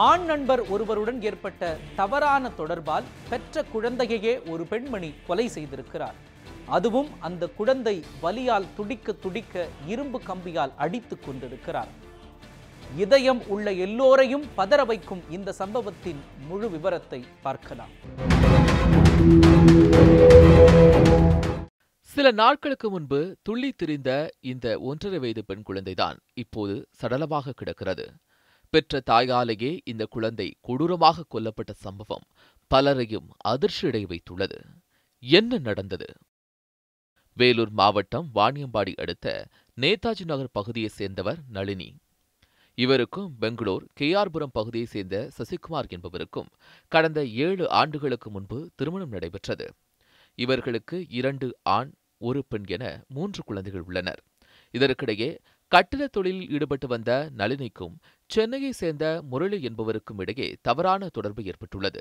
ஆண் நண்பர் ஒருவருடன் ஏற்பட்ட தவறான தொடர்பால் பெற்ற குழந்தையையே ஒரு பெண்மணி கொலை செய்திருக்கிறார். அதுவும் அந்த குழந்தை வலியால் துடிக்க துடிக்க இரும்பு கம்பியால் அடித்துக் கொண்டிருக்கிறார். இதயம் உள்ள எல்லோரையும் பதற வைக்கும் இந்த சம்பவத்தின் முழு விவரத்தை பார்க்கலாம். சில நாட்களுக்கு முன்பு துள்ளி திரிந்த இந்த 1.5 வயது பெண் குழந்தைதான் இப்போது சடலமாக கிடக்கிறது. பெற்ற தாயாலேயே இந்த குழந்தை கொடூரமாக கொல்லப்பட்ட சம்பவம் பலரையும் அதிர்ச்சியடைய வைத்துள்ளது. என்ன நடந்தது? வேலூர் மாவட்டம் வாணியம்பாடி அடுத்த நேதாஜி நகர் பகுதியைச் சேர்ந்தவர் நளினி. இவருக்கும் பெங்களூர் கேஆர்புரம் பகுதியைச் சேர்ந்த சசிகுமார் என்பவருக்கும் கடந்த 7 ஆண்டுகளுக்கு முன்பு திருமணம் நடைபெற்றது. இவர்களுக்கு 2 ஆண் 1 பெண் என 3 குழந்தைகள் உள்ளனர். இதற்கிடையே கட்டிட தொழிலில் ஈடுபட்டு வந்த நளினிக்கும் சென்னையை சேர்ந்த முரளி என்பவருக்கும் இடையே தவறான தொடர்பு ஏற்பட்டுள்ளது.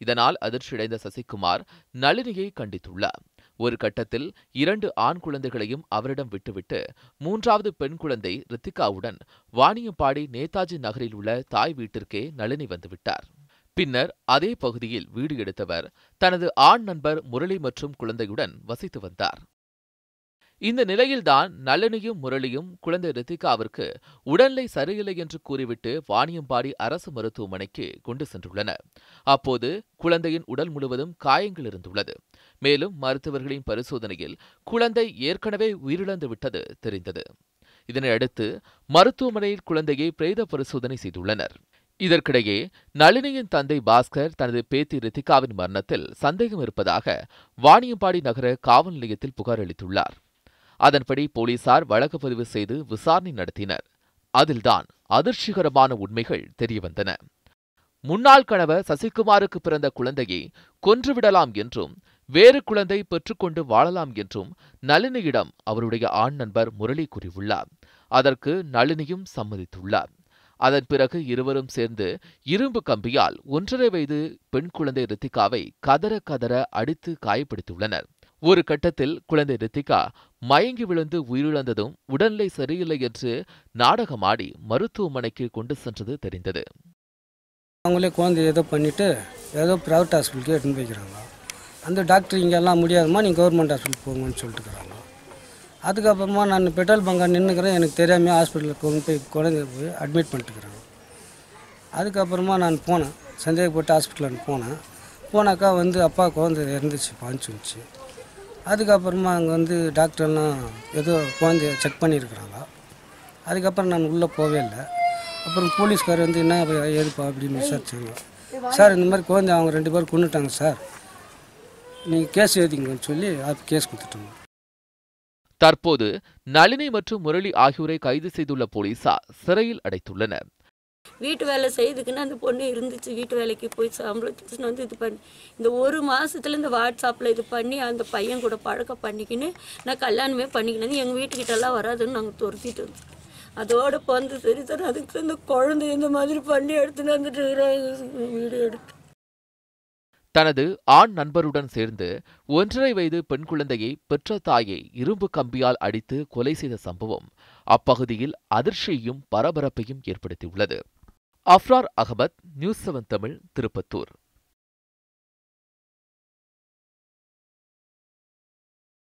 இதனால் அதிர்ச்சியடைந்த சசிகுமார் நளினியை கண்டித்துள்ளார். ஒரு கட்டத்தில் 2 ஆண் குழந்தைகளையும் அவரிடம் விட்டுவிட்டு 3வது பெண் குழந்தை ரித்திகாவுடன் வாணியம்பாடி நேதாஜி நகரில் உள்ள தாய் வீட்டிற்கே நளினி வந்துவிட்டார். பின்னர் அதே பகுதியில் வீடு எடுத்தவர் தனது ஆண் நண்பர் முரளி மற்றும் குழந்தையுடன் வசித்து வந்தார். இந்த நிலையில்தான் நளினியும் முரளியும் குழந்தை ரித்திகாவிற்கு உடல்நிலை சரியில்லை என்று கூறிவிட்டு வாணியம்பாடி அரசு மருத்துவமனைக்கு கொண்டு சென்றுள்ளனர். அப்போது குழந்தையின் உடல் முழுவதும் காயங்கள் இருந்துள்ளது. மேலும் மருத்துவர்களின் பரிசோதனையில் குழந்தை ஏற்கனவே உயிரிழந்து விட்டது தெரிந்தது. இதனையடுத்து மருத்துவமனையில் குழந்தையை பிரேத பரிசோதனை செய்துள்ளனர். இதற்கிடையே நளினியின் தந்தை பாஸ்கர் தனது பேத்தி ரித்திகாவின் மரணத்தில் சந்தேகம் இருப்பதாக வாணியம்பாடி நகர காவல் நிலையத்தில் புகார் அளித்துள்ளார். அதன்படி போலீசார் வழக்கு பதிவு செய்து விசாரணை நடத்தினர். அதில்தான் அதிர்ச்சிகரமான உண்மைகள் தெரியவந்தன. முன்னாள் கணவர் சசிகுமாருக்கு பிறந்த குழந்தையை கொன்றுவிடலாம் என்றும் வேறு குழந்தை பெற்றுக்கொண்டு வாழலாம் என்றும் நளினியிடம் அவருடைய ஆண் நண்பர் முரளி கூறியுள்ளார். அதற்கு நளினியும் சம்மதித்துள்ளார். அதன் பிறகு இருவரும் சேர்ந்து இரும்பு கம்பியால் 1.5 வயது பெண் குழந்தை ரித்திகாவை கதற கதற அடித்து காயப்படுத்தியுள்ளனர். ஒரு கட்டத்தில் குழந்தை ரித்திகா மயங்கி விழுந்து உயிரிழந்ததும் உடல்நிலை சரியில்லை என்று நாடகமாடி மருத்துவமனைக்கு கொண்டு சென்றது தெரிந்தது. அவங்களே குழந்தை ஏதோ பண்ணிட்டு ஏதோ பிரைவேட் ஹாஸ்பிட்டலுக்கு எடுத்துன்னு போய்க்கிறாங்க. அந்த டாக்டர் இங்கெல்லாம் முடியாதுமா, நீங்கள் கவர்மெண்ட் ஹாஸ்பிட்டல் போங்கன்னு சொல்லிட்டுக்கிறாங்க. அதுக்கப்புறமா நான் பெட்ரோல் பங்கா நின்றுக்கிறேன், எனக்கு தெரியாமல் ஹாஸ்பிட்டலுக்கு கொண்டு போய் குழந்தைய போய் அட்மிட் பண்ணிட்டுக்கிறேன். அதுக்கப்புறமா நான் போனேன், சந்தேகப்பட்டு ஹாஸ்பிட்டலுக்கு போனாக்கா அப்பா குழந்தை இறந்துச்சுப்பான்னு சொல்லிச்சு. அதுக்கப்புறமா அங்கே டாக்டர்லாம் ஏதோ குழந்தைய செக் பண்ணியிருக்கிறாங்க. அதுக்கப்புறம் நான் உள்ளே போவே இல்லை. அப்புறம் போலீஸ்கார் என்ன ஏதுப்பா அப்படின்னு விசாரிச்சாங்க. சார் இந்த மாதிரி குழந்தை அவங்க 2 பேர் கொண்டுட்டாங்க சார், நீங்கள் கேஸ் எழுதிங்கன்னு சொல்லி கேஸ் கொடுத்துட்டாங்க. தற்போது நளினி மற்றும் முரளி ஆகியோரை கைது செய்துள்ள போலீசார் சிறையில் அடைத்துள்ளனர். வீட்டு வேலை செய்துக்குன்னு அந்த பொண்ணு இருந்துச்சு. வீட்டு வேலைக்கு போய் சம்பளத்துக்கு இது பண்ணி இந்த 1 மாதத்துல இந்த வாட்ஸ்அப்பில் இது பண்ணி அந்த பையன் கூட பழக்கம் பண்ணிக்கின்னு நான் கல்யாணமே பண்ணிக்கினது. எங்கள் வீட்டுக்கிட்டலாம் வராதுன்னு நாங்கள் துரத்திட்டு இருந்தோம். அதோட சரி சார், அதுக்கு இந்த குழந்தை இந்த மாதிரி பண்ணி எடுத்துன்னு வந்துட்டு வீடியோ எடுத்து தனது ஆண் நண்பருடன் சேர்ந்து 1.5 வயது பெண் குழந்தையை பெற்ற தாயை இரும்பு கம்பியால் அடித்து கொலை செய்த சம்பவம் அப்பகுதியில் அதிர்ச்சியையும் பரபரப்பையும் ஏற்படுத்தியுள்ளது. அஃப்ரார் அகமத், நியூஸ் 7 தமிழ், திருப்பத்தூர்.